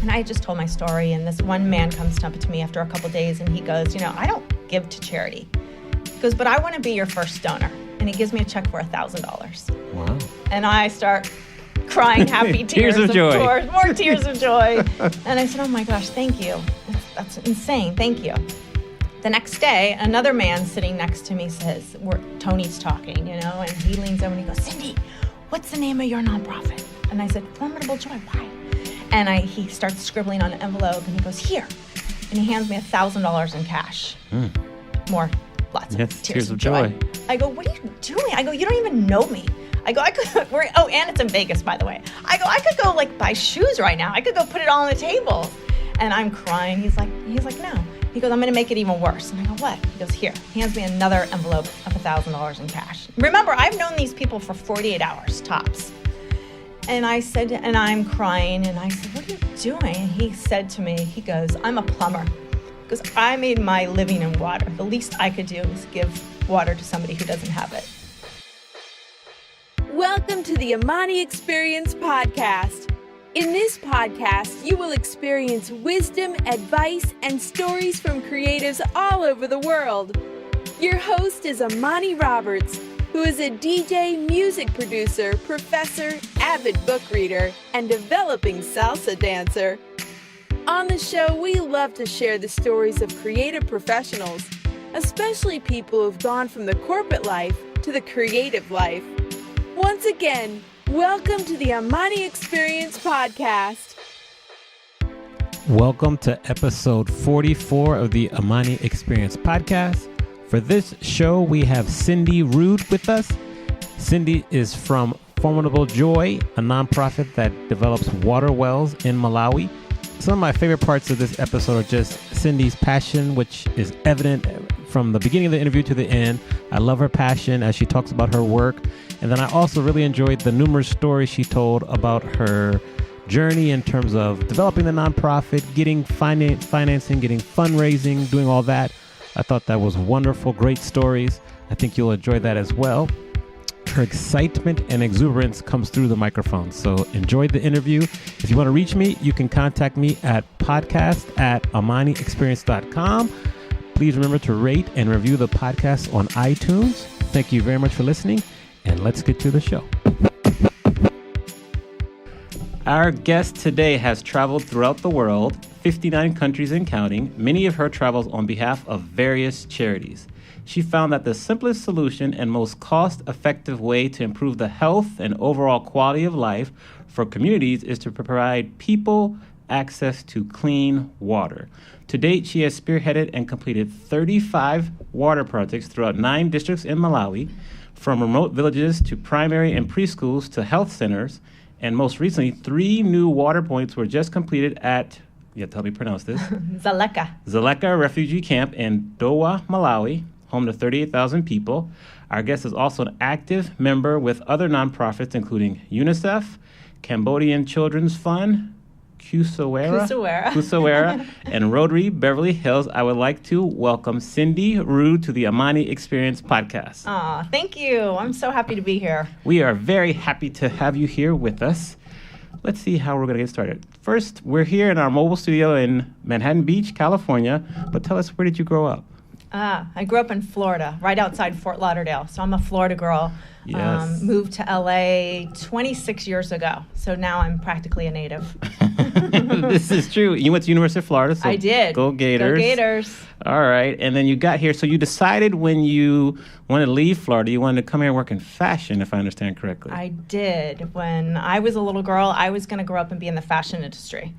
And I just told my story, and this one man comes up to me after a couple days, and he goes, I don't give to charity. He goes, but I want to be your first donor. And he gives me a check for $1,000. Wow. And I start crying happy tears of joy. More tears of joy. And I said, oh my gosh, thank you. That's insane. Thank you. The next day, another man sitting next to me says, Tony's talking, and he leans over and he goes, Cindee, what's the name of your nonprofit? And I said, Formidable Joy. Why? And he starts scribbling on an envelope, and he goes, here. And he hands me $1,000 in cash. More, lots of tears of joy. I go, what are you doing? I go, you don't even know me. I go, and it's in Vegas, by the way. I go, I could go buy shoes right now. I could go put it all on the table. And I'm crying. He's like, no. He goes, I'm going to make it even worse. And I go, what? He goes, here. He hands me another envelope of $1,000 in cash. Remember, I've known these people for 48 hours, tops. And I said, and I'm crying, and I said, what are you doing? And he said to me, he goes, I'm a plumber. Because I made my living in water. The least I could do is give water to somebody who doesn't have it. Welcome to the Amani Experience Podcast. In this podcast, you will experience wisdom, advice, and stories from creatives all over the world. Your host is Amani Roberts, who is a DJ, music producer, professor, avid book reader, and developing salsa dancer. On the show, we love to share the stories of creative professionals, especially people who've gone from the corporate life to the creative life. Once again, welcome to the Amani Experience Podcast. Welcome to episode 44 of the Amani Experience Podcast. For this show, we have Cindee Rood with us. Cindee is from Formidable Joy, a nonprofit that develops water wells in Malawi. Some of my favorite parts of this episode are just Cindee's passion, which is evident from the beginning of the interview to the end. I love her passion as she talks about her work. And then I also really enjoyed the numerous stories she told about her journey in terms of developing the nonprofit, getting financing, getting fundraising, doing all that. I thought that was wonderful, great stories. I think you'll enjoy that as well. Her excitement and exuberance comes through the microphone. So enjoy the interview. If you want to reach me, you can contact me at podcast@amaniexperience.com. Please remember to rate and review the podcast on iTunes. Thank you very much for listening, and let's get to the show. Our guest today has traveled throughout the world, 59 countries and counting, many of her travels on behalf of various charities. She found that the simplest solution and most cost-effective way to improve the health and overall quality of life for communities is to provide people access to clean water. To date, she has spearheaded and completed 35 water projects throughout 9 districts in Malawi, from remote villages to primary and preschools to health centers. And most recently, 3 new water points were just completed at, you have to help me pronounce this, Dzaleka Refugee Camp in Dowa, Malawi, home to 38,000 people. Our guest is also an active member with other nonprofits, including UNICEF, Cambodian Children's Fund, Kusawera, and Rotary Beverly Hills. I would like to welcome Cindee Rood to the Amani Experience Podcast. Thank you. I'm so happy to be here. We are very happy to have you here with us. Let's see how we're going to get started. First, we're here in our mobile studio in Manhattan Beach, California. But tell us, where did you grow up? I grew up in Florida, right outside Fort Lauderdale. So I'm a Florida girl. Yes. Moved to LA 26 years ago. So now I'm practically a native. This is true. You went to University of Florida. So I did. Go Gators. Go Gators. All right. And then you got here. So you decided when you wanted to leave Florida, you wanted to come here and work in fashion, if I understand correctly. I did. When I was a little girl, I was going to grow up and be in the fashion industry.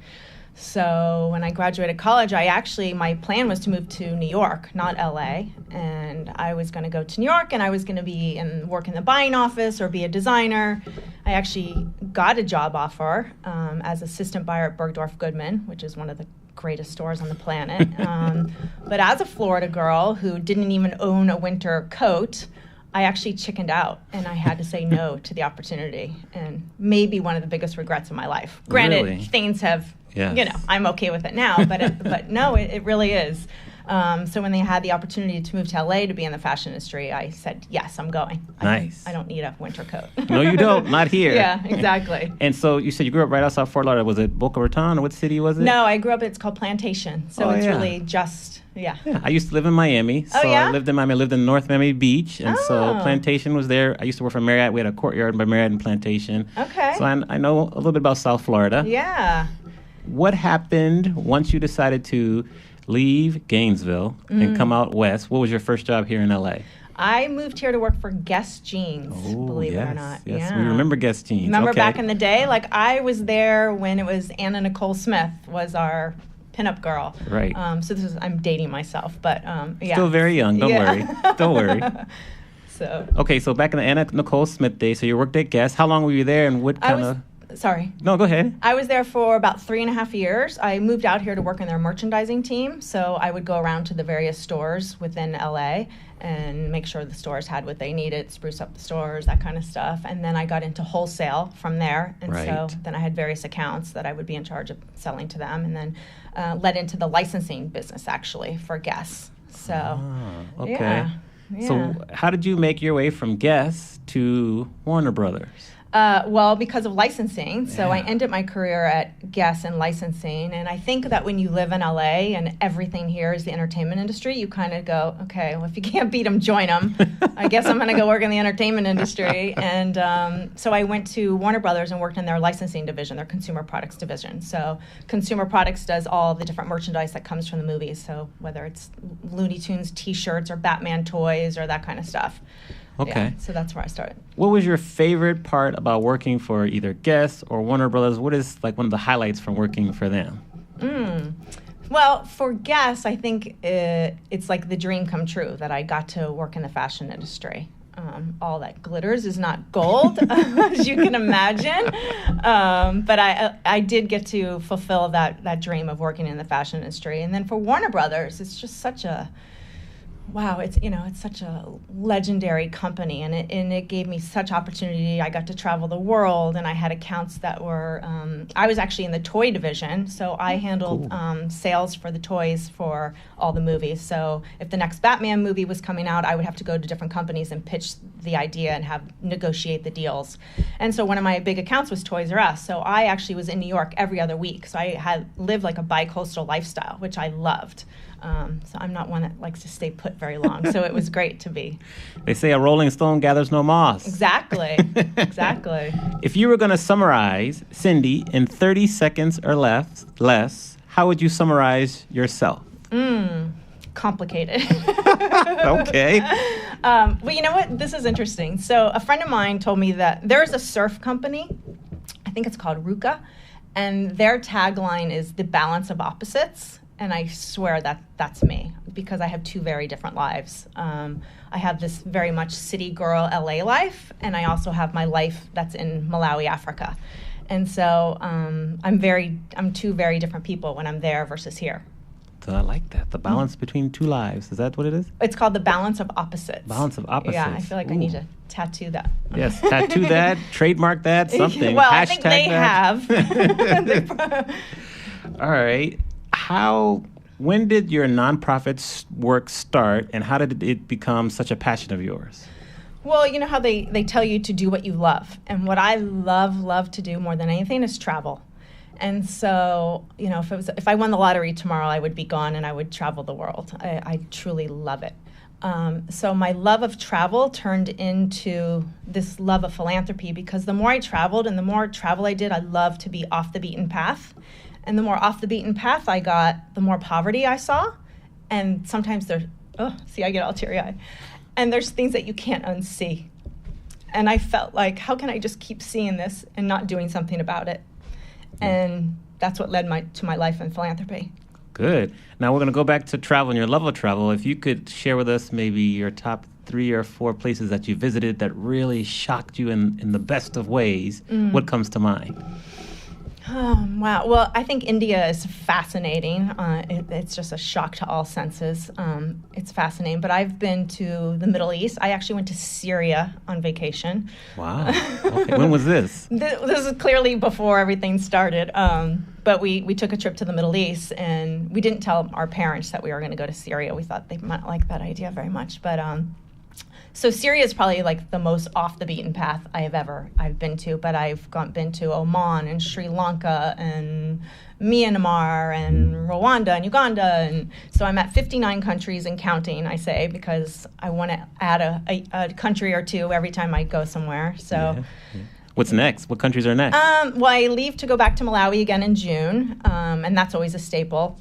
So when I graduated college, my plan was to move to New York, not LA. And I was going to go to New York, and I was going to work in the buying office or be a designer. I actually got a job offer as assistant buyer at Bergdorf Goodman, which is one of the greatest stores on the planet. But as a Florida girl who didn't even own a winter coat, I actually chickened out, and I had to say no to the opportunity. And maybe one of the biggest regrets of my life. Granted, Really? Things have... Yes. I'm okay with it now, but no, it really is. So when they had the opportunity to move to LA to be in the fashion industry, I said, yes, I'm going. Nice. I don't need a winter coat. No, you don't. Not here. Yeah, exactly. And so you said you grew up right outside Fort Lauderdale. Was it Boca Raton or what city was it? No, I grew up, it's called Plantation. So it's yeah. really just, yeah. I used to live in Miami. So yeah? I lived in Miami. I lived in North Miami Beach. And so Oh. Plantation was there. I used to work for Marriott. We had a courtyard by Marriott and Plantation. Okay. So I know a little bit about South Florida. Yeah. What happened once you decided to leave Gainesville and come out west? What was your first job here in LA? I moved here to work for Guess Jeans, believe yes, it or not. Yes, Yeah. we remember Guess Jeans. Remember Okay. back in the day? Like, I was there when it was Anna Nicole Smith was our pinup girl. Right. So I'm dating myself, but yeah. Still very young. Don't Yeah. worry. Don't worry. So Okay, so back in the Anna Nicole Smith days, so you worked at Guess. How long were you there and what kind of... sorry. No, go ahead. I was there for about 3.5 years. I moved out here to work in their merchandising team. So I would go around to the various stores within LA and make sure the stores had what they needed, spruce up the stores, that kind of stuff. And then I got into wholesale from there. And so Right. then I had various accounts that I would be in charge of selling to them, and then led into the licensing business actually for Guess. So Okay. yeah. So how did you make your way from Guess to Warner Brothers? Well, because of licensing. So I Yeah. ended my career at Guess in licensing. And I think that when you live in LA and everything here is the entertainment industry, you kind of go, okay, well, if you can't beat them, join them. I guess I'm going to go work in the entertainment industry. And so I went to Warner Brothers and worked in their licensing division, their consumer products division. So consumer products does all the different merchandise that comes from the movies. So whether it's Looney Tunes T-shirts or Batman toys or that kind of stuff. Okay. Yeah, so that's where I started. What was your favorite part about working for either Guess or Warner Brothers? What is like one of the highlights from working for them? Well, for Guess, I think it's like the dream come true that I got to work in the fashion industry. All that glitters is not gold, as you can imagine. But I did get to fulfill that dream of working in the fashion industry. And then for Warner Brothers, it's just such a wow, it's such a legendary company, and it gave me such opportunity. I got to travel the world, and I had accounts that were. I was actually in the toy division, so I handled sales for the toys for all the movies. So if the next Batman movie was coming out, I would have to go to different companies and pitch the idea and negotiate the deals. And so one of my big accounts was Toys R Us. So I actually was in New York every other week. So I had lived like a bi-coastal lifestyle, which I loved. So I'm not one that likes to stay put very long. So it was great to be. They say a rolling stone gathers no moss. Exactly. Exactly. If you were going to summarize Cindee in 30 seconds or less, how would you summarize yourself? Complicated. Okay. Well, you know what? This is interesting. So a friend of mine told me that there's a surf company, I think it's called Ruka, and their tagline is the balance of opposites. And I swear that's me, because I have two very different lives. I have this very much city girl LA life, and I also have my life that's in Malawi, Africa. And so I'm two very different people when I'm there versus here. So I like that. The balance between two lives. Is that what it is? It's called the balance of opposites. Balance of opposites. Yeah, I feel like I need to tattoo that. Yes, tattoo that, trademark that, something. Well, I Hashtag think they that. have. All right. When did your nonprofit work start, and how did it become such a passion of yours? Well, you know how they tell you to do what you love. And what I love to do more than anything is travel. And so, if I won the lottery tomorrow, I would be gone and I would travel the world. I truly love it. So my love of travel turned into this love of philanthropy, because the more I traveled and the more travel I did, I loved to be off the beaten path. And the more off the beaten path I got, the more poverty I saw. And sometimes I get all teary-eyed. And there's things that you can't unsee. And I felt like, how can I just keep seeing this and not doing something about it? And that's what led to my life in philanthropy. Good. Now we're going to go back to travel and your love of travel. If you could share with us maybe your top 3 or 4 places that you visited that really shocked you in the best of ways, what comes to mind? Wow. Well, I think India is fascinating. It's just a shock to all senses. It's fascinating. But I've been to the Middle East. I actually went to Syria on vacation. Wow. Okay. When was this? This is clearly before everything started. But we took a trip to the Middle East, and we didn't tell our parents that we were going to go to Syria. We thought they might like that idea very much. But so Syria is probably like the most off the beaten path I've been to, but I've been to Oman and Sri Lanka and Myanmar and Rwanda and Uganda, and so I'm at 59 countries and counting, I say, because I want to add a country or two every time I go somewhere. So. Yeah. What's next? What countries are next? Well, I leave to go back to Malawi again in June, and that's always a staple.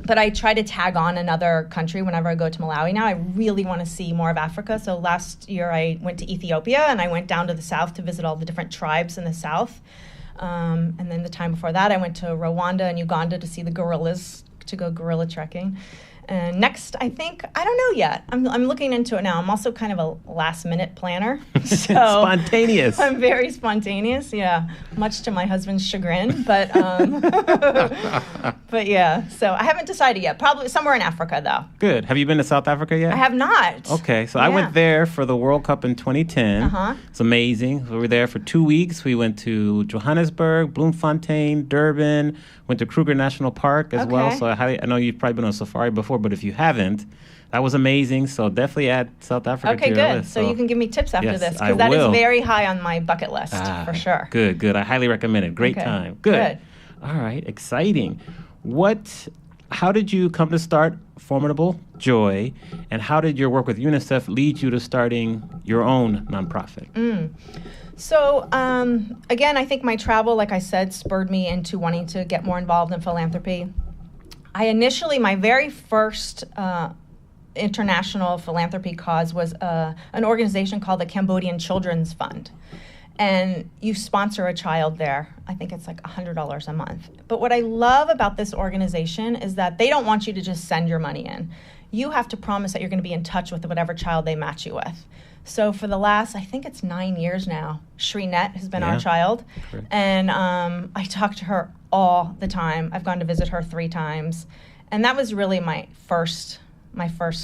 But I try to tag on another country whenever I go to Malawi. Now I really want to see more of Africa. So last year I went to Ethiopia, and I went down to the south to visit all the different tribes in the south. And then the time before that I went to Rwanda and Uganda to see the gorillas, to go gorilla trekking. And next, I think, I don't know yet. I'm looking into it now. I'm also kind of a last-minute planner. So Spontaneous. I'm very spontaneous, yeah, much to my husband's chagrin. But but yeah, so I haven't decided yet. Probably somewhere in Africa, though. Good. Have you been to South Africa yet? I have not. Okay, so I went there for the World Cup in 2010. Uh-huh. It's amazing. We were there for 2 weeks. We went to Johannesburg, Bloemfontein, Durban, went to Kruger National Park as well. So I know you've probably been on safari before, but if you haven't, that was amazing. So definitely add South Africa to your good. list. So you can give me tips after yes, this, because that is very high on my bucket list, for sure. Good. I highly recommend it. Great time. Good. All right, exciting. How did you come to start Formidable Joy, and how did your work with UNICEF lead you to starting your own nonprofit? So, again, I think my travel, like I said, spurred me into wanting to get more involved in philanthropy. My very first international philanthropy cause was an organization called the Cambodian Children's Fund. And you sponsor a child there. I think it's like $100 a month. But what I love about this organization is that they don't want you to just send your money in. You have to promise that you're going to be in touch with whatever child they match you with. So for the last, I think it's 9 years now, Shrinet has been our child. Great. And I talk to her all the time. I've gone to visit her 3 times. And that was really my first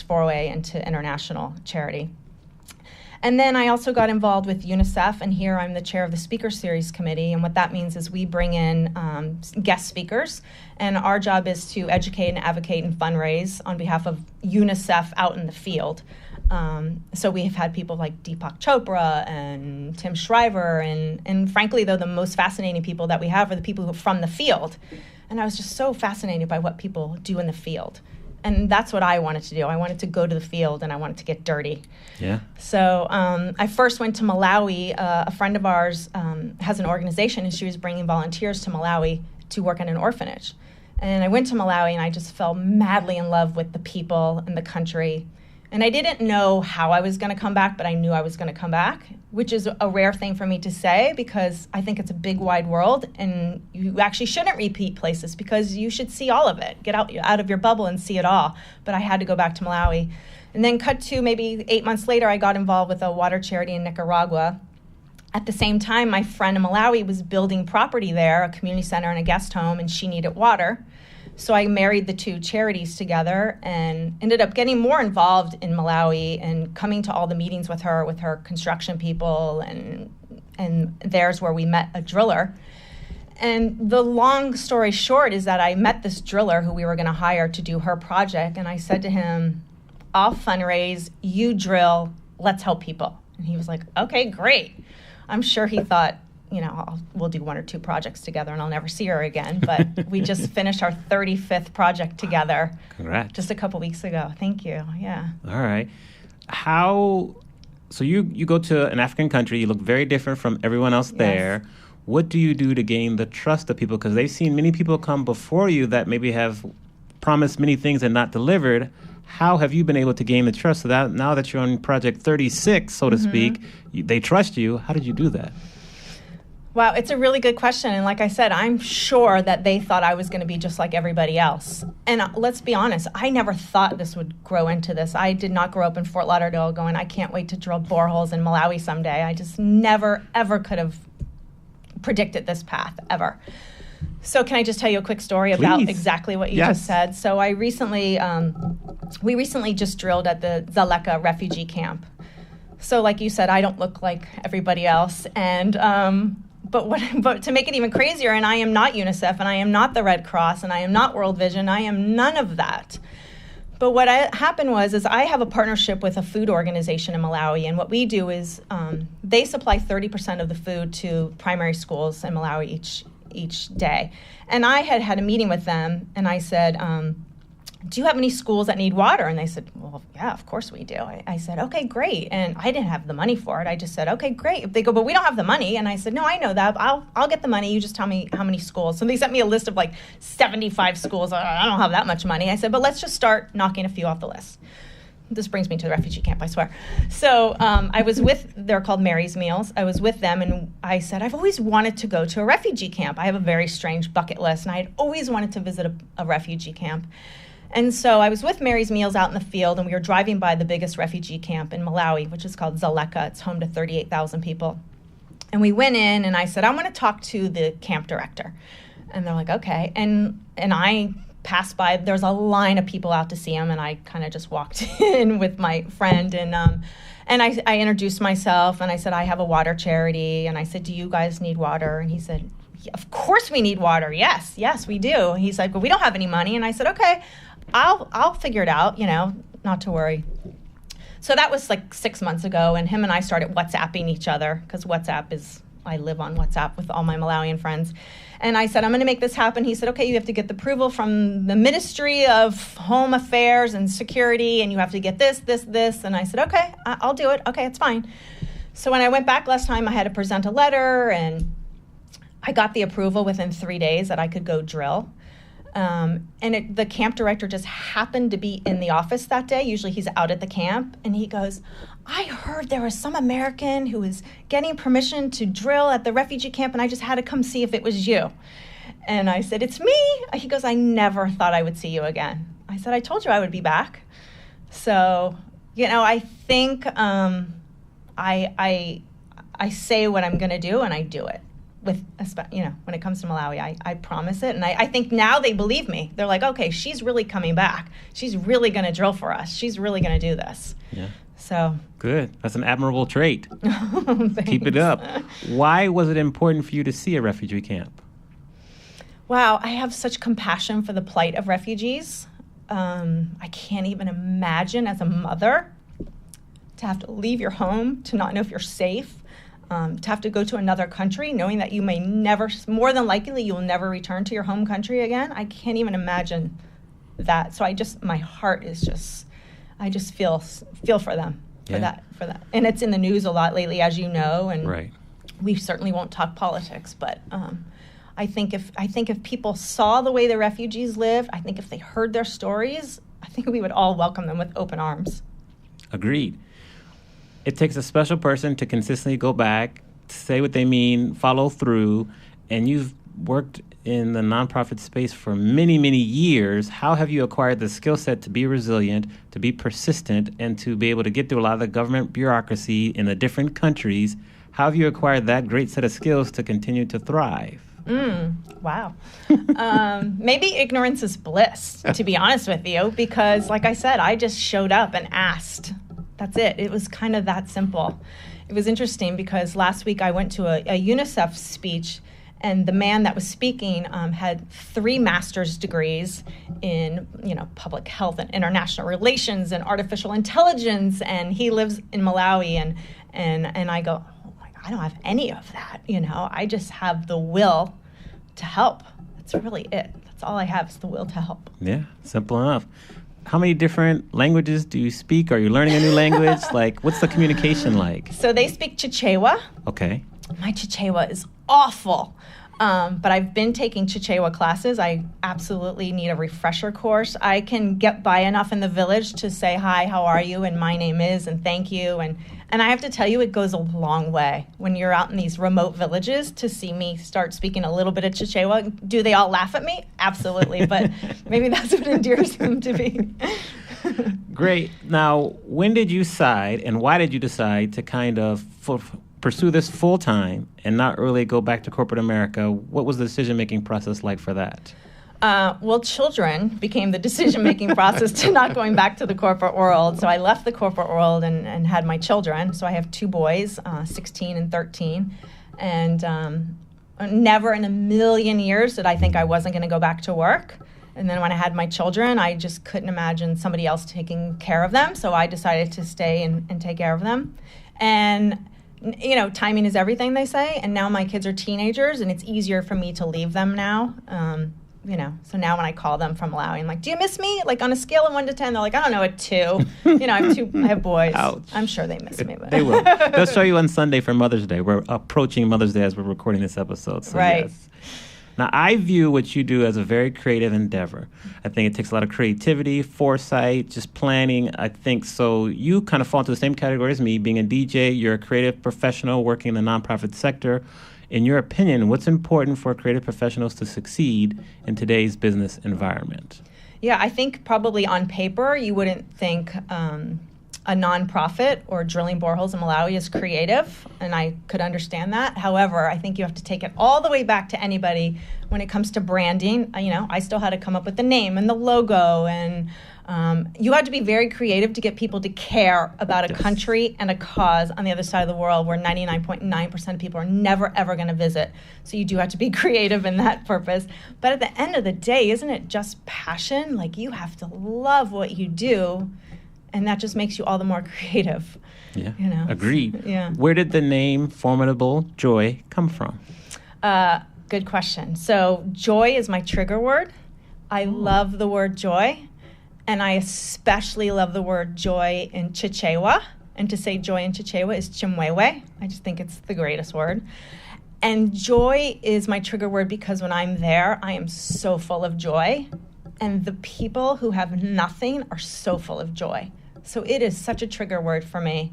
foray into international charity. And then I also got involved with UNICEF, and here I'm the chair of the Speaker Series Committee. And what that means is we bring in guest speakers, and our job is to educate and advocate and fundraise on behalf of UNICEF out in the field. So we have had people like Deepak Chopra and Tim Shriver, and frankly, though, the most fascinating people that we have are the people who are from the field. And I was just so fascinated by what people do in the field. And that's what I wanted to do. I wanted to go to the field, and I wanted to get dirty. Yeah. So I first went to Malawi. A friend of ours has an organization, and she was bringing volunteers to Malawi to work in an orphanage. And I went to Malawi, and I just fell madly in love with the people and the country. And I didn't know how I was going to come back, but I knew I was going to come back, which is a rare thing for me to say, because I think it's a big, wide world, and you actually shouldn't repeat places because you should see all of it. Get out of your bubble and see it all. But I had to go back to Malawi. And then cut to maybe 8 months later, I got involved with a water charity in Nicaragua. At the same time, my friend in Malawi was building property there, a community center and a guest home, and she needed water. So I married the 2 charities together and ended up getting more involved in Malawi and coming to all the meetings with her construction people, and there's where we met a driller. And the long story short is that I met this driller who we were going to hire to do her project, and I said to him, I'll fundraise, you drill, let's help people. And he was like, okay, great. I'm sure he thought, we'll do 1 or 2 projects together and I'll never see her again. But we just finished our 35th project together. Congrats. Just a couple weeks ago. Thank you. Yeah. All right. So you go to an African country, you look very different from everyone else there. Yes. What do you do to gain the trust of people? Because they've seen many people come before you that maybe have promised many things and not delivered. How have you been able to gain the trust so that now that you're on project 36, so to speak, they trust you? How did you do that? Wow, it's a really good question. And like I said, I'm sure that they thought I was going to be just like everybody else. And let's be honest, I never thought this would grow into this. I did not grow up in Fort Lauderdale going, I can't wait to drill boreholes in Malawi someday. I just never, ever could have predicted this path, ever. So can I just tell you a quick story about Please. exactly what you Yes. just said? So I recently, we recently just drilled at the Dzaleka refugee camp. So like you said, I don't look like everybody else. And, but to make it even crazier, and I am not UNICEF, and I am not the Red Cross, and I am not World Vision, I am none of that. But what happened was I have a partnership with a food organization in Malawi, and what we do is they supply 30% of the food to primary schools in Malawi each day. And I had a meeting with them, and I said, do you have any schools that need water? And they said, well, yeah, of course we do. I said, okay, great. And I didn't have the money for it. I just said, okay, great. They go, but we don't have the money. And I said, no, I know that. I'll get the money. You just tell me how many schools. So they sent me a list of like 75 schools. I don't have that much money. I said, but let's just start knocking a few off the list. This brings me to the refugee camp, I swear. So I was they're called Mary's Meals. I was with them, and I said, I've always wanted to go to a refugee camp. I have a very strange bucket list, and I had always wanted to visit a refugee camp. And so I was with Mary's Meals out in the field, and we were driving by the biggest refugee camp in Malawi, which is called Dzaleka. It's home to 38,000 people. And we went in, and I said, I want to talk to the camp director. And they're like, okay. And I passed by. There's a line of people out to see him, and I kind of just walked in with my friend, and I introduced myself, and I said, I have a water charity, and I said, do you guys need water? And he said, yeah, of course we need water. Yes, we do. He's like, but we don't have any money. And I said, okay, I'll figure it out, not to worry. So that was like 6 months ago, and him and I started WhatsApping each other, because I live on WhatsApp with all my Malawian friends. And I said, I'm going to make this happen. He said, okay, you have to get the approval from the Ministry of Home Affairs and Security, and you have to get this. And I said, okay, I'll do it. Okay, it's fine. So when I went back last time, I had to present a letter, and I got the approval within 3 days that I could go drill. The camp director just happened to be in the office that day. Usually he's out at the camp, and he goes, I heard there was some American who was getting permission to drill at the refugee camp, and I just had to come see if it was you. And I said, it's me. He goes, I never thought I would see you again. I said, I told you I would be back. So, I think I say what I'm going to do, and I do it. When it comes to Malawi, I promise it. And I think now they believe me. They're like, okay, she's really coming back. She's really going to drill for us. She's really going to do this. Yeah. So. Good. That's an admirable trait. Thanks. Keep it up. Why was it important for you to see a refugee camp? Wow, I have such compassion for the plight of refugees. I can't even imagine as a mother to have to leave your home, to not know if you're safe. To have to go to another country, knowing that you may never, more than likely, you'll never return to your home country again. I can't even imagine that. So my heart is just, I just feel for them, for that. And it's in the news a lot lately, as you know, and right. We certainly won't talk politics, but I think if people saw the way the refugees live, I think if they heard their stories, I think we would all welcome them with open arms. Agreed. It takes a special person to consistently go back, say what they mean, follow through, and you've worked in the nonprofit space for many, many years. How have you acquired the skill set to be resilient, to be persistent, and to be able to get through a lot of the government bureaucracy in the different countries? How have you acquired that great set of skills to continue to thrive? Wow. Maybe ignorance is bliss, to be honest with you, because like I said, I just showed up and asked. That's it. It was kind of that simple. It was interesting because last week I went to a UNICEF speech, and the man that was speaking had 3 master's degrees in, public health and international relations and artificial intelligence, and he lives in Malawi, and I go, oh my God, I don't have any of that. I just have the will to help. That's really it. That's all I have is the will to help. Yeah, simple enough. How many different languages do you speak? Are you learning a new language? What's the communication like? So they speak Chichewa. Okay. My Chichewa is awful. But I've been taking Chichewa classes. I absolutely need a refresher course. I can get by enough in the village to say, hi, how are you? And my name is, and thank you. And I have to tell you, it goes a long way when you're out in these remote villages to see me start speaking a little bit of Chichewa. Do they all laugh at me? Absolutely. But maybe that's what endears them to me. Great. Now, when did you decide, and why did you decide to kind of pursue this full time and not really go back to corporate America, what was the decision-making process like for that? Well, children became the decision-making process to not going back to the corporate world. So I left the corporate world and had my children. So I have two boys, 16 and 13. And never in a million years did I think I wasn't going to go back to work. And then when I had my children, I just couldn't imagine somebody else taking care of them. So I decided to stay and take care of them. And you know, timing is everything, they say. And now my kids are teenagers, and it's easier for me to leave them now. You know, so now when I call them from Malawi, I'm like, do you miss me? Like on a scale of 1 to 10, they're like, I don't know, a 2. You know, I have boys. Ouch. I'm sure they miss me. But. They will. They'll show you on Sunday for Mother's Day. We're approaching Mother's Day as we're recording this episode. So right. Yes. Now, I view what you do as a very creative endeavor. I think it takes a lot of creativity, foresight, just planning. I think so. You kind of fall into the same category as me, being a DJ. You're a creative professional working in the nonprofit sector. In your opinion, what's important for creative professionals to succeed in today's business environment? Yeah, I think probably on paper, you wouldn't think a nonprofit or drilling boreholes in Malawi is creative, and I could understand that. However, I think you have to take it all the way back to anybody when it comes to branding. You know, I still had to come up with the name and the logo, and you had to be very creative to get people to care about a country and a cause on the other side of the world where 99.9% of people are never, ever going to visit. So you do have to be creative in that purpose. But at the end of the day, isn't it just passion? Like, you have to love what you do, and that just makes you all the more creative. Yeah, you know? Agreed. Yeah. Where did the name Formidable Joy come from? Good question. So joy is my trigger word. I love the word joy. And I especially love the word joy in Chichewa. And to say joy in Chichewa is Chimwewe. I just think it's the greatest word. And joy is my trigger word because when I'm there, I am so full of joy. And the people who have nothing are so full of joy. So it is such a trigger word for me.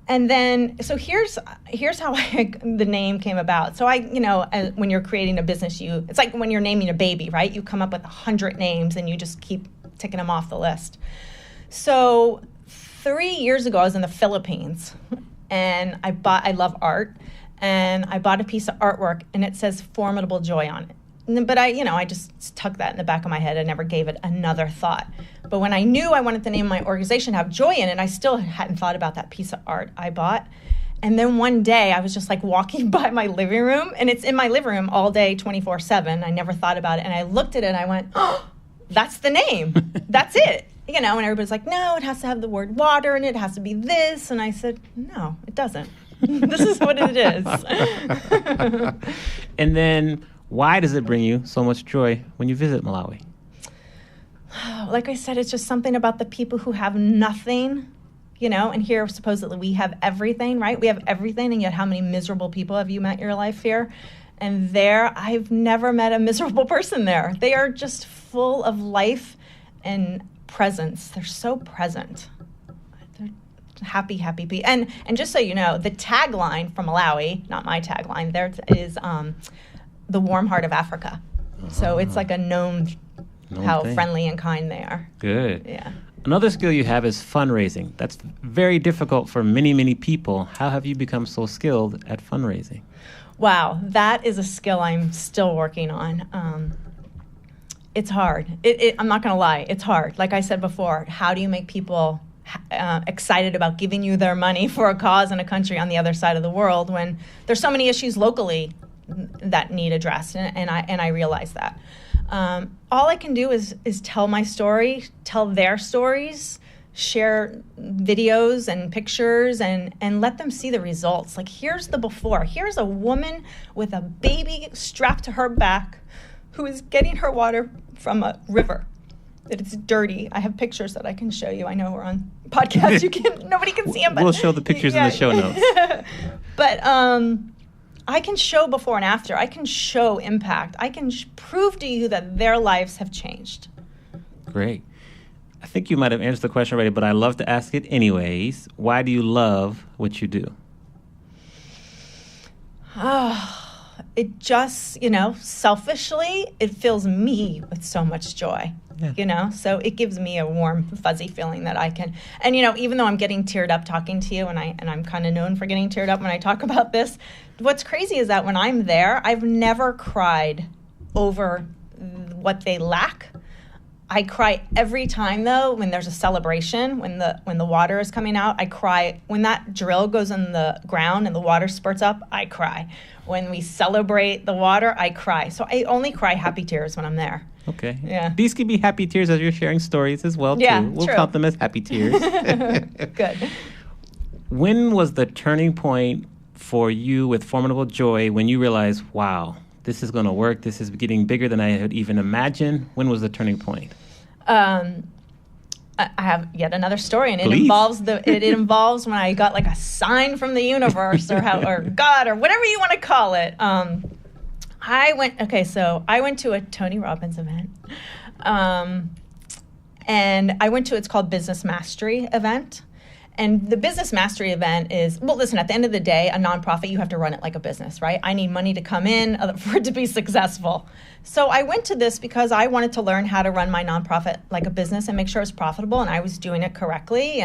And then, so here's how the name came about. So when you're creating a business, it's like when you're naming a baby, right? You come up with 100 names and you just keep ticking them off the list. So 3 years ago, I was in the Philippines, and I love art, and I bought a piece of artwork, and it says Formidable Joy on it. But I just tucked that in the back of my head. I never gave it another thought. But when I knew I wanted the name of my organization to have joy in it, I still hadn't thought about that piece of art I bought. And then one day I was just like walking by my living room, and it's in my living room all day, 24/7. I never thought about it. And I looked at it and I went, oh, that's the name. That's it. And everybody's like, no, it has to have the word water in it. It has to be this. And I said, no, it doesn't. This is what it is. And then why does it bring you so much joy when you visit Malawi? Like I said, it's just something about the people who have nothing, and here supposedly we have everything, right? We have everything, and yet how many miserable people have you met in your life here? And there, I've never met a miserable person there. They are just full of life and presence. They're so present. They're happy people. And just so you know, the tagline from Malawi, not my tagline, there is the warm heart of Africa. So it's like a known how friendly and kind they are. Good. Yeah. Another skill you have is fundraising. That's very difficult for many, many people. How have you become so skilled at fundraising? Wow, that is a skill I'm still working on. It's hard. I'm not going to lie. It's hard. Like I said before, how do you make people excited about giving you their money for a cause in a country on the other side of the world when there's so many issues locally that need addressed? And I realize that. All I can do is tell my story, tell their stories, share videos and pictures and let them see the results. Like, here's the before. Here's a woman with a baby strapped to her back who is getting her water from a river. It's dirty. I have pictures that I can show you. I know we're on podcast. Nobody can see them. But we'll show the pictures in the show notes. But I can show before and after. I can show impact. I can prove to you that their lives have changed. Great. I think you might have answered the question already, but I love to ask it anyways. Why do you love what you do? it just, selfishly, it fills me with so much joy. Yeah. So it gives me a warm, fuzzy feeling that I can, and even though I'm getting teared up talking to you, and I'm kind of known for getting teared up when I talk about this, what's crazy is that when I'm there, I've never cried over what they lack. I cry every time, though, when there's a celebration, when the water is coming out. I cry when that drill goes in the ground and the water spurts up. I cry. When we celebrate the water, I cry. So I only cry happy tears when I'm there. Okay. Yeah. These can be happy tears as you're sharing stories as well, too. Yeah, We'll true. count them as happy tears. Good. When was the turning point for you with Formidable Joy when you realized, wow, this is going to work, this is getting bigger than I had even imagined? When was the turning point? I have yet another story, and it Please. involves when I got like a sign from the universe or God or whatever you want to call it. I went to a Tony Robbins event, and I went to, it's called Business Mastery event. And the Business Mastery event is, well, listen, at the end of the day, a nonprofit, you have to run it like a business, right? I need money to come in for it to be successful. So I went to this because I wanted to learn how to run my nonprofit like a business and make sure it's profitable, and I was doing it correctly.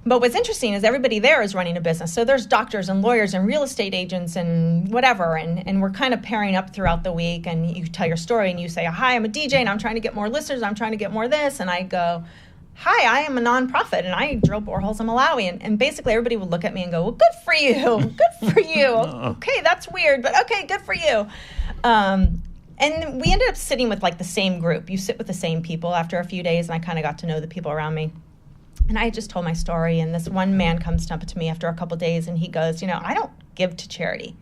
But what's interesting is everybody there is running a business. So there's doctors and lawyers and real estate agents and whatever, and we're kind of pairing up throughout the week, and you tell your story and you say, hi, I'm a DJ and I'm trying to get more listeners, I'm trying to get more this, and I go, hi, I am a nonprofit and I drill boreholes in Malawi. And basically everybody would look at me and go, well, good for you. Good for you. Okay, that's weird, but okay, good for you. And we ended up sitting with like the same group. You sit with the same people after a few days, and I kind of got to know the people around me. And I just told my story, and this one man comes up to me after a couple days, and he goes, I don't give to charity.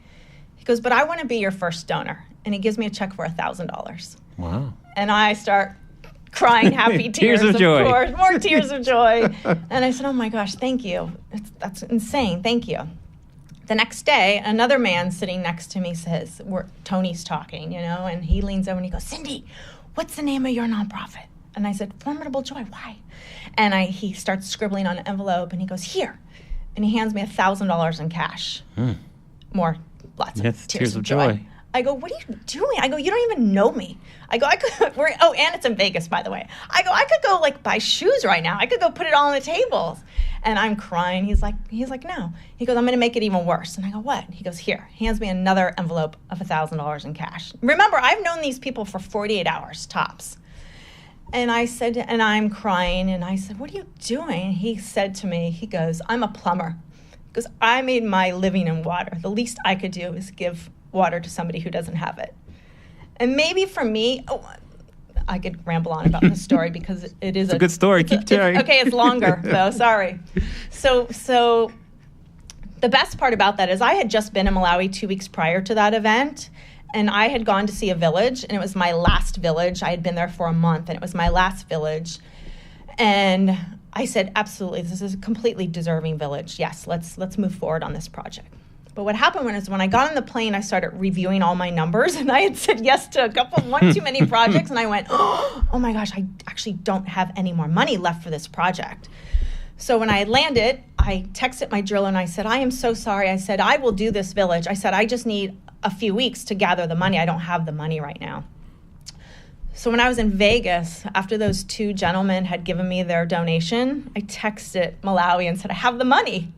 He goes, but I want to be your first donor. And he gives me a check for $1,000. Wow. And I start crying happy tears of joy. course, more tears of joy. And I said, oh my gosh, thank you. That's insane. Thank you. The next day, another man sitting next to me says, Tony's talking, and he leans over and he goes, Cindee, what's the name of your nonprofit? And I said, Formidable Joy. Why? And he starts scribbling on an envelope, and he goes, here. And he hands me $1,000 in cash. Lots of tears of joy. I go, what are you doing? I go, you don't even know me. I go, and it's in Vegas, by the way. I go, I could go buy shoes right now. I could go put it all on the tables. And I'm crying. He's like, no. He goes, I'm going to make it even worse. And I go, what? He goes, here. He hands me another envelope of $1,000 in cash. Remember, I've known these people for 48 hours, tops. And I said, and I'm crying, and I said, what are you doing? He said to me, he goes, I'm a plumber. He goes, I made my living in water. The least I could do is give water to somebody who doesn't have it. And maybe for me, I could ramble on about this story because it is a good story. Keep sharing. Okay, it's longer though. Sorry. So the best part about that is I had just been in Malawi 2 weeks prior to that event, and I had gone to see a village, and it was my last village. I had been there for a month, and it was my last village. And I said, absolutely, this is a completely deserving village. Yes, let's move forward on this project. But what happened when I got on the plane, I started reviewing all my numbers, and I had said yes to one too many projects, and I went, oh my gosh, I actually don't have any more money left for this project. So when I landed, I texted my driller, and I said, I am so sorry. I said, I will do this village. I said, I just need a few weeks to gather the money. I don't have the money right now. So when I was in Vegas, after those two gentlemen had given me their donation, I texted Malawi and said, I have the money.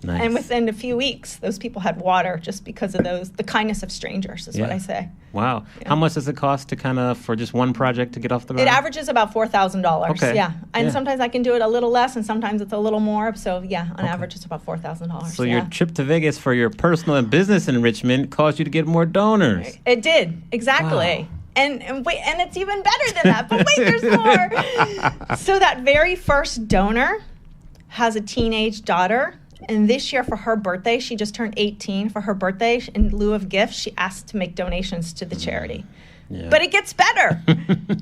Nice. And within a few weeks, those people had water just because of the kindness of strangers is what I say. Wow. Yeah. How much does it cost to for just one project to get off the ground? It averages about $4,000. Okay. Yeah. And sometimes I can do it a little less, and sometimes it's a little more. So on average, it's about $4,000. So your trip to Vegas for your personal and business enrichment caused you to get more donors. It did. Exactly. Wow. And it's even better than that. But wait, there's more. So that very first donor has a teenage daughter. And this year for her birthday, she just turned 18. For her birthday, in lieu of gifts, she asked to make donations to the charity. Yeah. But it gets better.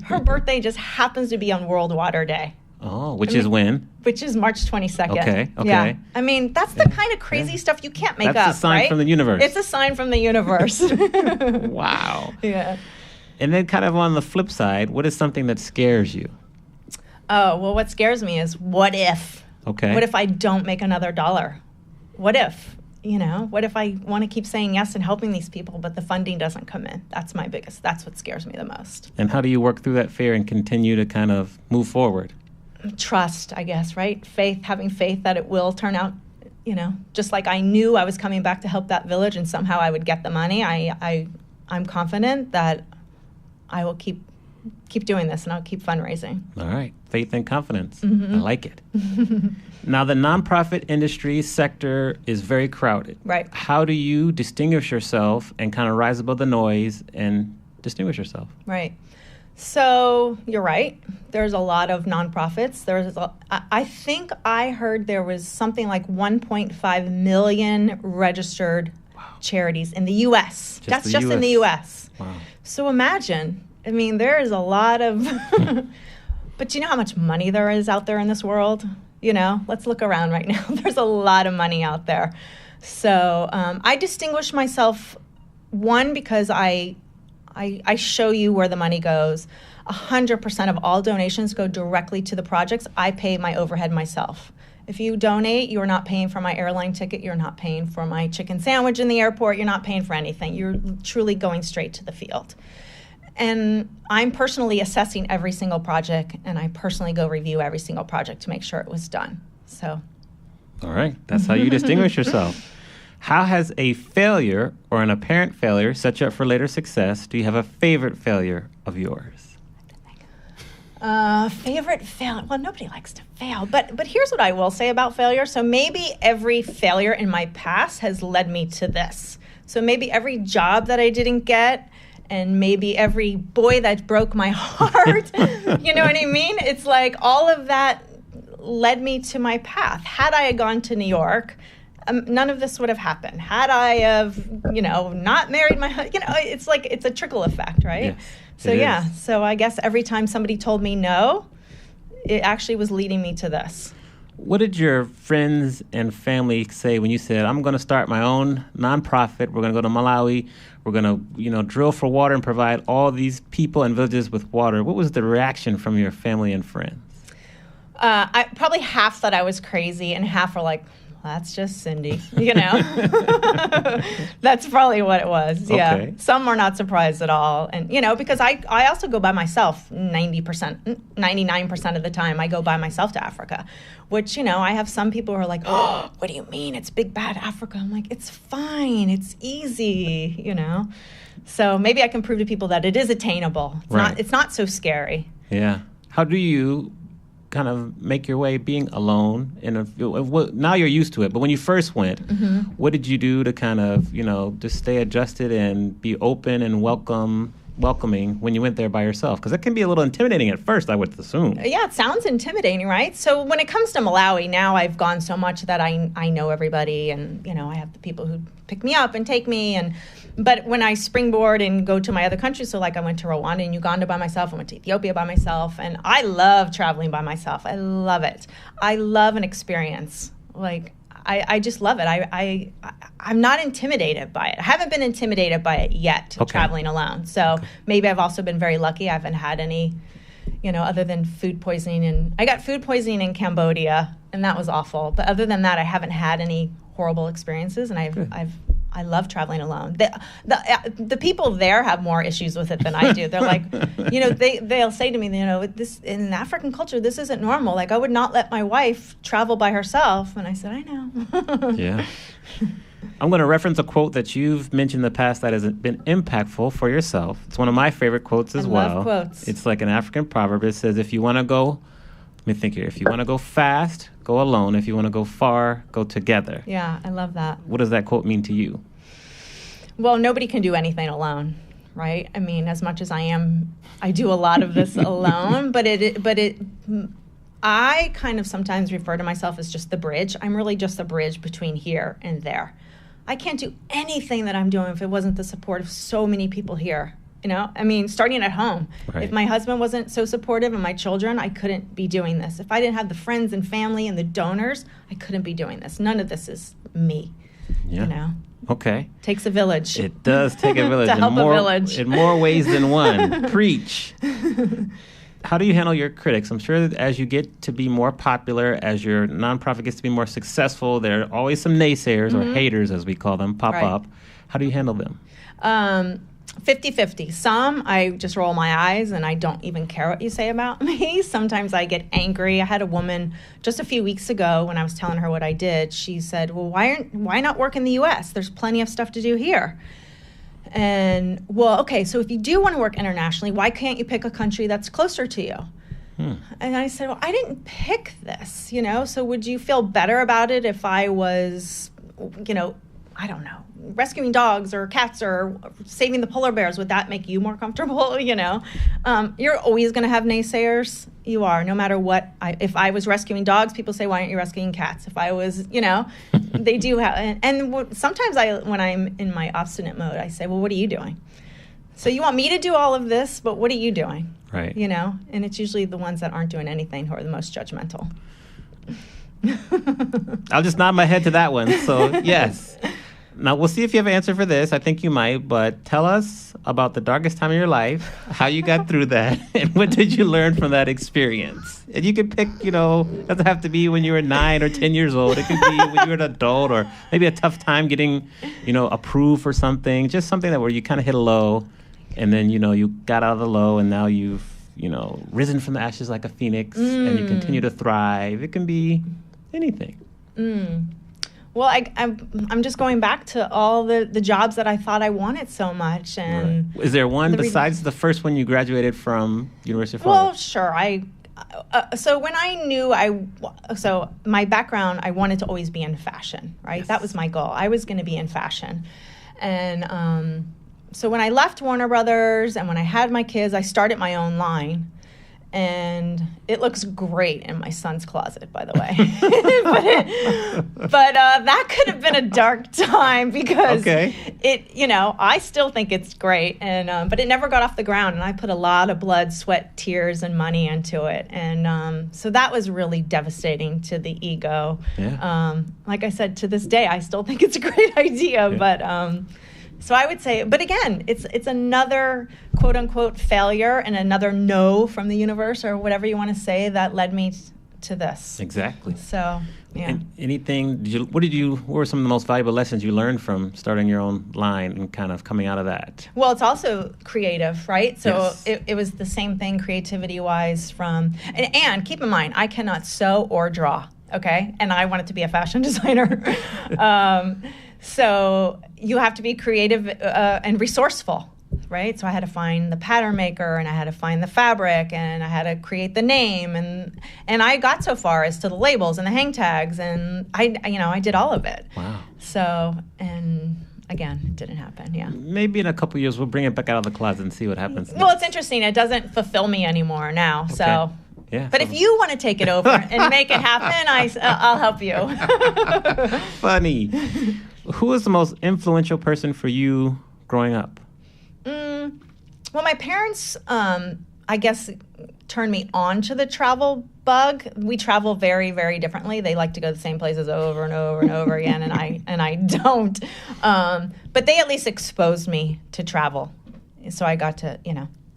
Her birthday just happens to be on World Water Day. Oh, which is when? Which is March 22nd. Okay. Yeah. I mean, that's the kind of crazy stuff you can't make up, That's a sign from the universe. It's a sign from the universe. Wow. Yeah. And then kind of on the flip side, what is something that scares you? Oh, well, what scares me is what if? Okay. What if I don't make another dollar? What if? what if I want to keep saying yes and helping these people, but the funding doesn't come in? That's what scares me the most. And how do you work through that fear and continue to kind of move forward? Trust, I guess, right? Having faith that it will turn out, just like I knew I was coming back to help that village and somehow I would get the money. I'm confident that I will keep doing this and I'll keep fundraising. All right. Faith and confidence. I like it. Now, the nonprofit industry sector is very crowded. Right. How do you distinguish yourself and kind of rise above the noise and distinguish yourself? Right. So you're right. There's a lot of nonprofits. I think I heard there was something like 1.5 million registered charities in the U.S. That's just in the U.S. Wow. So imagine. I mean, there is a lot of, but do you know how much money there is out there in this world? Let's look around right now. There's a lot of money out there. So I distinguish myself, one, because I show you where the money goes. 100% of all donations go directly to the projects. I pay my overhead myself. If you donate, you're not paying for my airline ticket. You're not paying for my chicken sandwich in the airport. You're not paying for anything. You're truly going straight to the field. And I'm personally assessing every single project, and I personally go review every single project to make sure it was done. So, all right. That's how you distinguish yourself. How has a failure or an apparent failure set you up for later success? Do you have a favorite failure of yours? Favorite failure? Well, nobody likes to fail. But here's what I will say about failure. So maybe every failure in my past has led me to this. So maybe every job that I didn't get, and maybe every boy that broke my heart, you know what I mean? It's like all of that led me to my path. Had I gone to New York, none of this would have happened. Had I have, not married my husband, it's like it's a trickle effect, right? Yes, so I guess every time somebody told me no, it actually was leading me to this. What did your friends and family say when you said, I'm going to start my own nonprofit, we're going to go to Malawi, we're going to, drill for water and provide all these people and villages with water? What was the reaction from your family and friends? I probably half thought I was crazy and half were like, that's just Cindee, That's probably what it was, yeah. Okay. Some are not surprised at all. And, because I also go by myself 99% of the time. I go by myself to Africa, which, I have some people who are like, oh, what do you mean? It's big, bad Africa. I'm like, it's fine. It's easy, So maybe I can prove to people that it is attainable. It's not so scary. Yeah. How do you kind of make your way being alone now you're used to it, but when you first went, what did you do to kind of just stay adjusted and be open and welcoming when you went there by yourself? Because it can be a little intimidating at first, I would assume. Yeah, it sounds intimidating, right? So when it comes to Malawi, now I've gone so much that I know everybody, and I have the people who pick me up and take me, but when I springboard and go to my other countries, so like I went to Rwanda and Uganda by myself, I went to Ethiopia by myself, and I love traveling by myself. I love it. I love an experience. Like, I just love it. I'm not intimidated by it. I haven't been intimidated by it yet, traveling alone. So maybe I've also been very lucky. I haven't had any, other than food poisoning. And I got food poisoning in Cambodia, and that was awful. But other than that, I haven't had any horrible experiences, and I love traveling alone. The people there have more issues with it than I do. They're like, they'll say to me, this in African culture, this isn't normal. Like, I would not let my wife travel by herself. And I said, I know. Yeah. I'm going to reference a quote that you've mentioned in the past that has been impactful for yourself. It's one of my favorite quotes as well. I love quotes. It's like an African proverb. It says, if you want to go, let me think here. If you want to go fast, go alone. If you want to go far, go together. Yeah, I love that. What does that quote mean to you? Well, nobody can do anything alone, right? I mean, as much as I do a lot of this alone, but I kind of sometimes refer to myself as just the bridge. I'm really just a bridge between here and there. I can't do anything that I'm doing if it wasn't the support of so many people here. I mean, starting at home. Right. If my husband wasn't so supportive and my children, I couldn't be doing this. If I didn't have the friends and family and the donors, I couldn't be doing this. None of this is me, Okay. Takes a village. It does take a village. To help a village. In more ways than one. Preach. how do you handle your critics? I'm sure that as you get to be more popular, as your nonprofit gets to be more successful, there are always some naysayers or haters, as we call them, pop up. How do you handle them? 50-50. Some, I just roll my eyes and I don't even care what you say about me. Sometimes I get angry. I had a woman just a few weeks ago when I was telling her what I did. She said, well, why not work in the U.S.? There's plenty of stuff to do here. And, well, okay, so if you do want to work internationally, why can't you pick a country that's closer to you? And I said, well, I didn't pick this, so would you feel better about it if I was, I don't know, rescuing dogs or cats or saving the polar bears? Would that make you more comfortable? You're always going to have naysayers. You are, no matter what. If I was rescuing dogs, people say, why aren't you rescuing cats? If I was, they do have. And sometimes when I'm in my obstinate mode, I say, well, what are you doing? So you want me to do all of this, but what are you doing? Right. And it's usually the ones that aren't doing anything who are the most judgmental. I'll just nod my head to that one. So, yes. Now, we'll see if you have an answer for this. I think you might. But tell us about the darkest time of your life, how you got through that, and what did you learn from that experience? And you can pick, it doesn't have to be when you were 9 or 10 years old. It could be when you were an adult, or maybe a tough time getting, approved for something. Just something where you kind of hit a low, and then, you got out of the low, and now you've, risen from the ashes like a phoenix, and you continue to thrive. It can be anything. Well, I'm just going back to all the jobs that I thought I wanted so much. And Is there one besides the first one you graduated from University of Florida? Well, sure. So when I knew so my background, I wanted to always be in fashion, right? Yes. That was my goal. I was going to be in fashion. And so when I left Warner Brothers and when I had my kids, I started my own line. And it looks great in my son's closet, by the way. but that could have been a dark time because I still think it's great. And but it never got off the ground. And I put a lot of blood, sweat, tears, and money into it. And so that was really devastating to the ego. Yeah. Like I said, to this day, I still think it's a great idea. Yeah. But so I would say, but again, it's another quote unquote failure and another no from the universe or whatever you want to say that led me to this. Exactly. So, yeah. And anything, what were some of the most valuable lessons you learned from starting your own line and kind of coming out of that? Well, it's also creative, right? So yes. it was the same thing creativity wise and keep in mind, I cannot sew or draw. Okay. And I wanted to be a fashion designer. So you have to be creative and resourceful, right? So I had to find the pattern maker and I had to find the fabric and I had to create the name and I got so far as to the labels and the hang tags and I did all of it. Wow. So, and again, it didn't happen, yeah. Maybe in a couple of years we'll bring it back out of the closet and see what happens. Well, it's interesting. It doesn't fulfill me anymore now, okay. So... Yeah, but if you want to take it over and make it happen, I'll help you. Funny. Who was the most influential person for you growing up? Well, my parents, I guess, turned me on to the travel bug. We travel very, very differently. They like to go to the same places over and over and over again, and I don't. But they at least exposed me to travel, so I got to,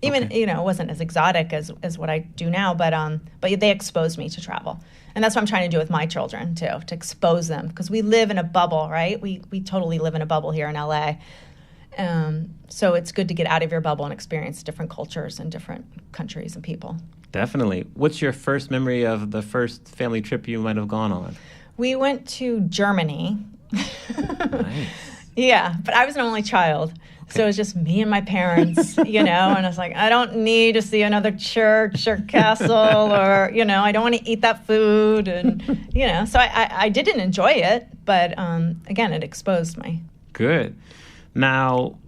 Even, okay. It wasn't as exotic as what I do now, but they exposed me to travel. And that's what I'm trying to do with my children, too, to expose them. Because we live in a bubble, right? We totally live in a bubble here in L.A. So it's good to get out of your bubble and experience different cultures and different countries and people. Definitely. What's your first memory of the first family trip you might have gone on? We went to Germany. Nice. Yeah, but I was an only child. So it was just me and my parents, and I was like, I don't need to see another church or castle or, I don't want to eat that food. And, so I didn't enjoy it. But, again, it exposed me. Good. Now,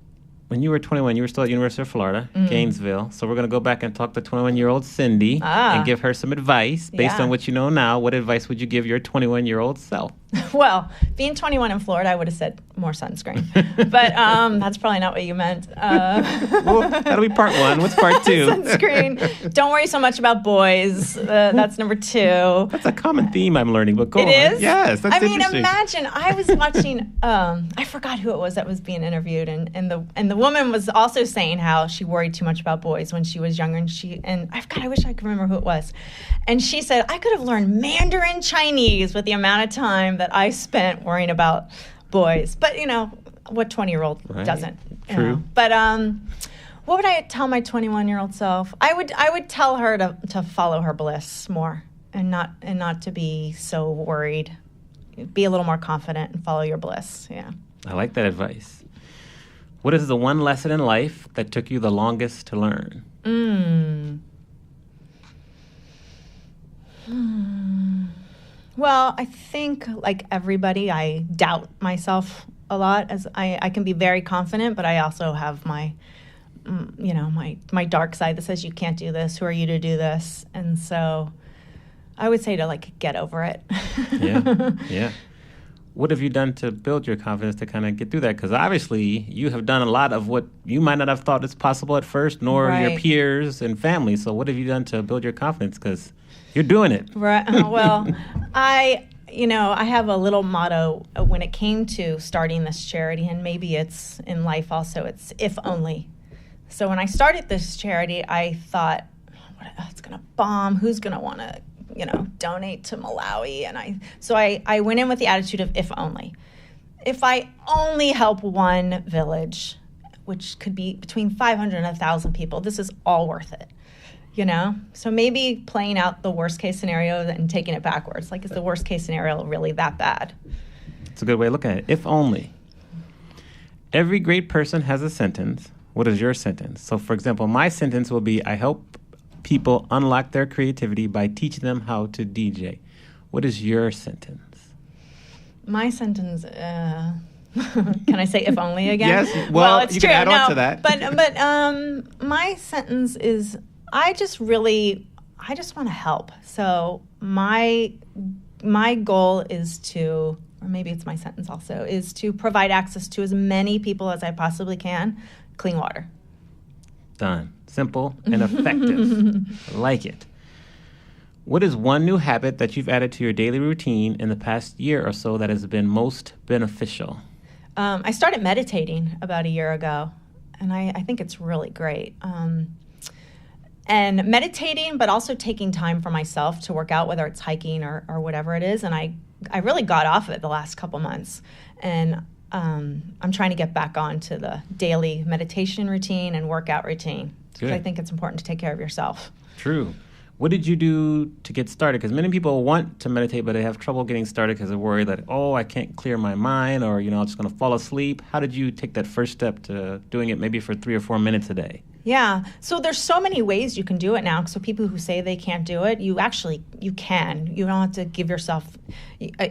when you were 21, you were still at University of Florida, Gainesville. So we're going to go back and talk to 21-year-old Cindee and give her some advice based on what you know now. What advice would you give your 21-year-old self? Well, being 21 in Florida, I would have said more sunscreen. But that's probably not what you meant. Well, that'll be part one. What's part two? Sunscreen. Don't worry so much about boys. That's number 2. That's a common theme I'm learning, but go on. It is? Yes, that's interesting. Imagine, I was watching, I forgot who it was that was being interviewed, and the woman was also saying how she worried too much about boys when she was younger, and I wish I could remember who it was. And she said, I could have learned Mandarin Chinese with the amount of time that I spent worrying about boys. But, what 20-year-old doesn't? True. But what would I tell my 21-year-old self? I would tell her to follow her bliss more and not to be so worried. Be a little more confident and follow your bliss. Yeah. I like that advice. What is the one lesson in life that took you the longest to learn? Well, I think, like everybody, I doubt myself a lot. As I can be very confident, but I also have my dark side that says you can't do this. Who are you to do this? And so I would say to get over it. Yeah. What have you done to build your confidence to kind of get through that? Because obviously you have done a lot of what you might not have thought is possible at first, nor your peers and family. So what have you done to build your confidence? Because you're doing it. Right. Well, I have a little motto when it came to starting this charity, and maybe it's in life also, it's if only. So when I started this charity, I thought, it's going to bomb. Who's going to want to, donate to Malawi? And I went in with the attitude of if only. If I only help one village, which could be between 500 and 1,000 people, this is all worth it. So maybe playing out the worst case scenario and taking it backwards. Is the worst case scenario really that bad? It's a good way of looking at it. If only. Every great person has a sentence. What is your sentence? So, for example, my sentence will be, I help people unlock their creativity by teaching them how to DJ. What is your sentence? My sentence, can I say if only again? Yes. Well, it's true. Can add on to that. But my sentence is, I just want to help. So my goal is to, or maybe it's my sentence also, is to provide access to as many people as I possibly can, clean water. Done. Simple and effective. I like it. What is one new habit that you've added to your daily routine in the past year or so that has been most beneficial? I started meditating about a year ago, and I think it's really great. And meditating, but also taking time for myself to work out, whether it's hiking or whatever it is. And I really got off it the last couple months. And I'm trying to get back onto the daily meditation routine and workout routine. Because I think it's important to take care of yourself. True. What did you do to get started? Because many people want to meditate, but they have trouble getting started because they're worried that, I can't clear my mind, or, I'm just going to fall asleep. How did you take that first step to doing it maybe for 3 or 4 minutes a day? Yeah. So there's so many ways you can do it now. So people who say they can't do it, you can. You don't have to give yourself,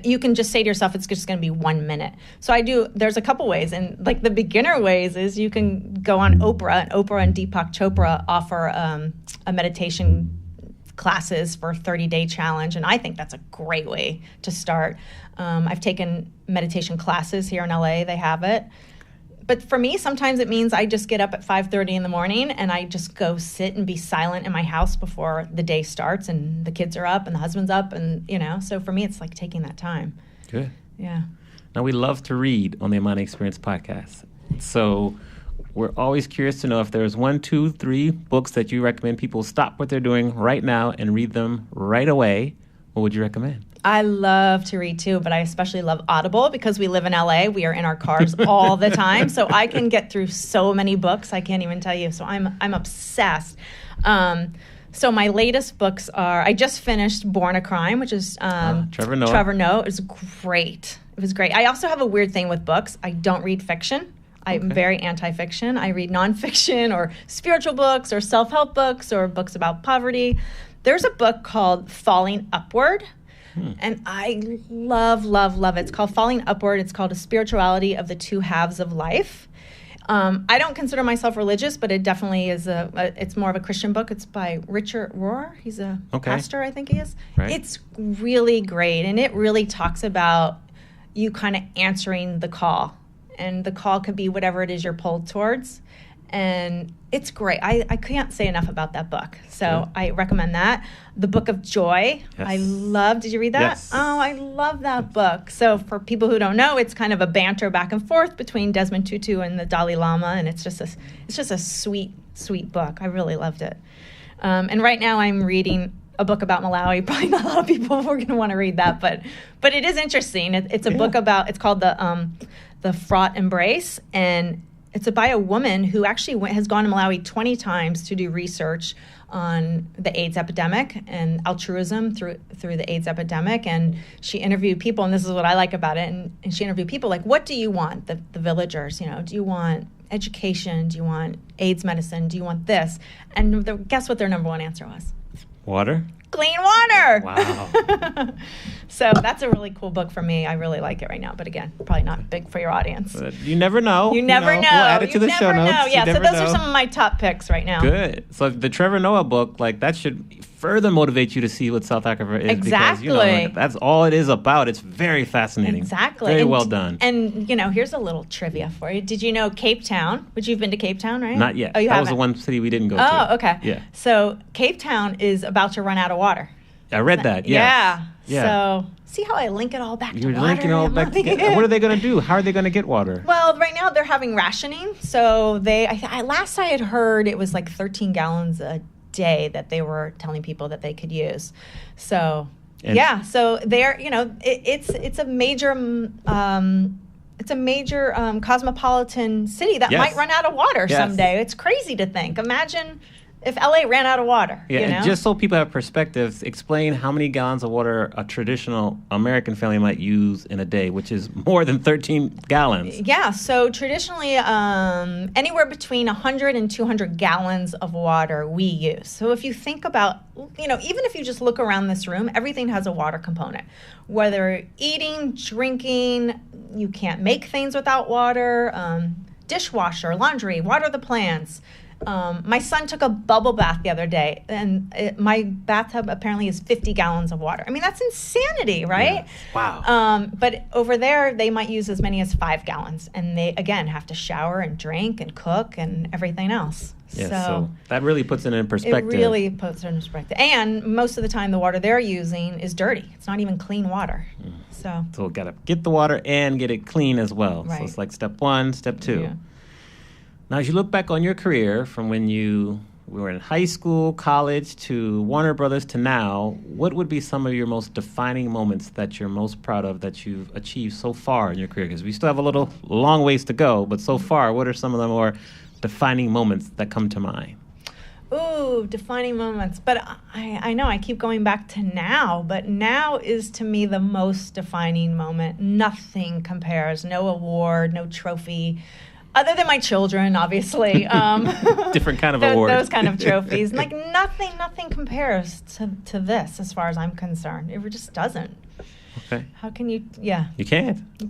you can just say to yourself, it's just going to be 1 minute. So there's a couple ways. And the beginner ways is you can go on Oprah, and Oprah and Deepak Chopra offer a meditation classes for a 30-day challenge. And I think that's a great way to start. I've taken meditation classes here in LA. They have it. But for me, sometimes it means I just get up at 5:30 in the morning and I just go sit and be silent in my house before the day starts and the kids are up and the husband's up and, so for me, it's like taking that time. Good. Yeah. Now, we love to read on the Amani Experience podcast. So we're always curious to know if there's 1, 2, 3 books that you recommend people stop what they're doing right now and read them right away. What would you recommend? I love to read too, but I especially love Audible because we live in LA. We are in our cars all the time. So I can get through so many books. I can't even tell you. So I'm obsessed. So my latest books are, I just finished Born a Crime, which is Trevor Noah. Trevor Noah. It was great. It was great. I also have a weird thing with books. I don't read fiction. I'm very anti-fiction. I read nonfiction or spiritual books or self-help books or books about poverty. There's a book called Falling Upward. And I love, love, love it. It's called Falling Upward. It's called A Spirituality of the Two Halves of Life. I don't consider myself religious, but it definitely is it's more of a Christian book. It's by Richard Rohr. He's a pastor, I think he is. Right. It's really great. And it really talks about you kind of answering the call. And the call could be whatever it is you're pulled towards. And it's great. I can't say enough about that book. So I recommend that. The Book of Joy. Yes. Did you read that? Yes. Oh, I love that book. So for people who don't know, it's kind of a banter back and forth between Desmond Tutu and the Dalai Lama. And it's just a sweet, sweet book. I really loved it. And right now I'm reading a book about Malawi. Probably not a lot of people are going to want to read that, but it is interesting. It's a book it's called the Fraught Embrace, and it's by a woman who actually has gone to Malawi 20 times to do research on the AIDS epidemic and altruism through the AIDS epidemic. And she interviewed people, and this is what I like about it. And she interviewed people like, what do you want? The villagers, do you want education? Do you want AIDS medicine? Do you want this? And guess what their number one answer was? Water? Clean water. Wow. So that's a really cool book for me. I really like it right now. But again, probably not big for your audience. You never know. You never know. We'll add it to the show notes. Yeah, so those are some of my top picks right now. Good. So the Trevor Noah book, that should further motivate you to see what South Africa is. Exactly. Because, that's all it is about. It's very fascinating. Exactly. Very well done. And, here's a little trivia for you. Did you know Cape Town, which you've been to Cape Town, right? Not yet. Oh, you That haven't? was the one city we didn't go to. Oh, okay. Yeah. So Cape Town is about to run out of water. I read that, yes. Yeah. So see how I link it all back to You're water? linking it all back together. What are they going to do? How are they going to get water? Well, right now they're having rationing. So last I had heard it was like 13 gallons a day that they were telling people that they could use. So so they're it's a major cosmopolitan city that might run out of water someday. It's crazy to think. Imagine if LA ran out of water. Yeah, and just so people have perspective, explain how many gallons of water a traditional American family might use in a day, which is more than 13 gallons. Yeah, so traditionally, anywhere between 100 and 200 gallons of water we use. So if you think about, even if you just look around this room, everything has a water component. Whether eating, drinking, you can't make things without water, dishwasher, laundry, water the plants. My son took a bubble bath the other day, and my bathtub apparently is 50 gallons of water. I mean, that's insanity, right? Yeah. Wow. But over there, they might use as many as 5 gallons, and they, again, have to shower and drink and cook and everything else. Yeah, so that really puts it in perspective. It really puts it in perspective. And most of the time, the water they're using is dirty. It's not even clean water. So got to get the water and get it clean as well. Right. So it's like step 1, step 2. Yeah. Now, as you look back on your career from when we were in high school, college, to Warner Brothers to now, what would be some of your most defining moments that you're most proud of that you've achieved so far in your career? Because we still have a long ways to go, but so far, what are some of the more defining moments that come to mind? Ooh, defining moments. But I know I keep going back to now, but now is to me the most defining moment. Nothing compares. No award, no trophy. Other than my children, obviously. Different kind of award. Those kind of trophies. Like nothing compares to this as far as I'm concerned. It just doesn't. Okay. How can you, yeah. You can't. You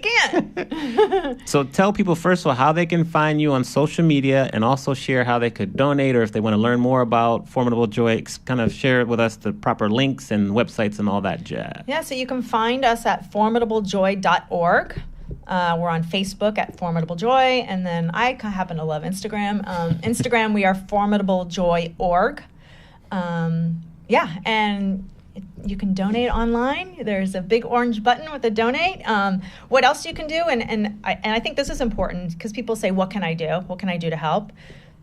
can't. So tell people, first of all, how they can find you on social media, and also share how they could donate, or if they want to learn more about Formidable Joy, kind of share with us the proper links and websites and all that jazz. Yeah, so you can find us at formidablejoy.org. We're on Facebook at Formidable Joy, and then I happen to love Instagram. Instagram, we are formidablejoy.org. And you can donate online. There's a big orange button with a donate. What else you can do, and I think this is important because people say, what can I do? What can I do to help?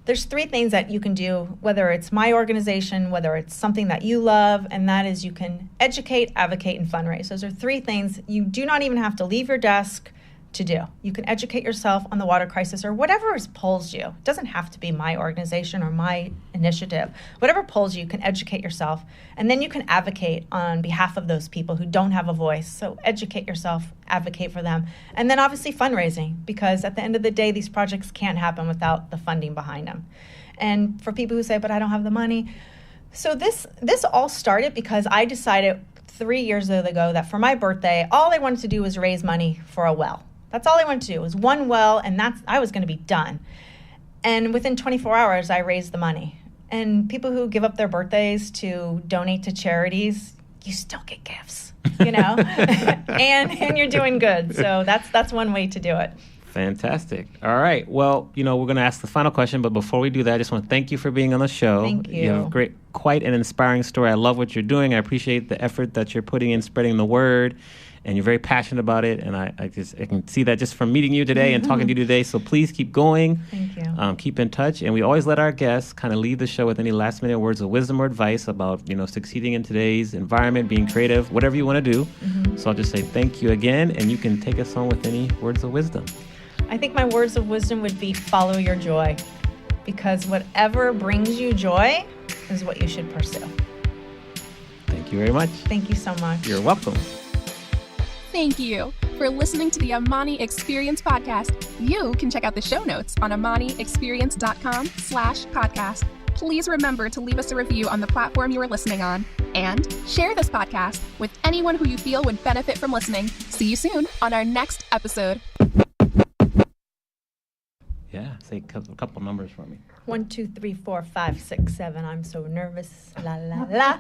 There's 3 things that you can do, whether it's my organization, whether it's something that you love, and that is you can educate, advocate, and fundraise. Those are 3 things you do not even have to leave your desk to do. You can educate yourself on the water crisis or whatever pulls you. It doesn't have to be my organization or my initiative. Whatever pulls you, you can educate yourself. And then you can advocate on behalf of those people who don't have a voice. So educate yourself, advocate for them. And then obviously fundraising, because at the end of the day, these projects can't happen without the funding behind them. And for people who say, but I don't have the money. So this all started because I decided 3 years ago that for my birthday, all I wanted to do was raise money for a well. That's all I wanted to do was one well, and I was going to be done. And within 24 hours, I raised the money. And people who give up their birthdays to donate to charities, you still get gifts, and you're doing good. So that's one way to do it. Fantastic. All right. Well, we're going to ask the final question, but before we do that, I just want to thank you for being on the show. Thank you. You have quite an inspiring story. I love what you're doing. I appreciate the effort that you're putting in spreading the word, and you're very passionate about it. And I can see that just from meeting you today and talking to you today. So please keep going. Thank you. Keep in touch. And we always let our guests kind of leave the show with any last minute words of wisdom or advice about, succeeding in today's environment, being creative, whatever you want to do. So I'll just say thank you again, and you can take us home with any words of wisdom. I think my words of wisdom would be follow your joy, because whatever brings you joy is what you should pursue. Thank you very much. Thank you so much. You're welcome. Thank you for listening to the Amani Experience podcast. You can check out the show notes on amaniexperience.com/podcast. Please remember to leave us a review on the platform you are listening on, and share this podcast with anyone who you feel would benefit from listening. See you soon on our next episode. Yeah, say a couple numbers for me. 1, 2, 3, 4, 5, 6, 7. I'm so nervous. La la la.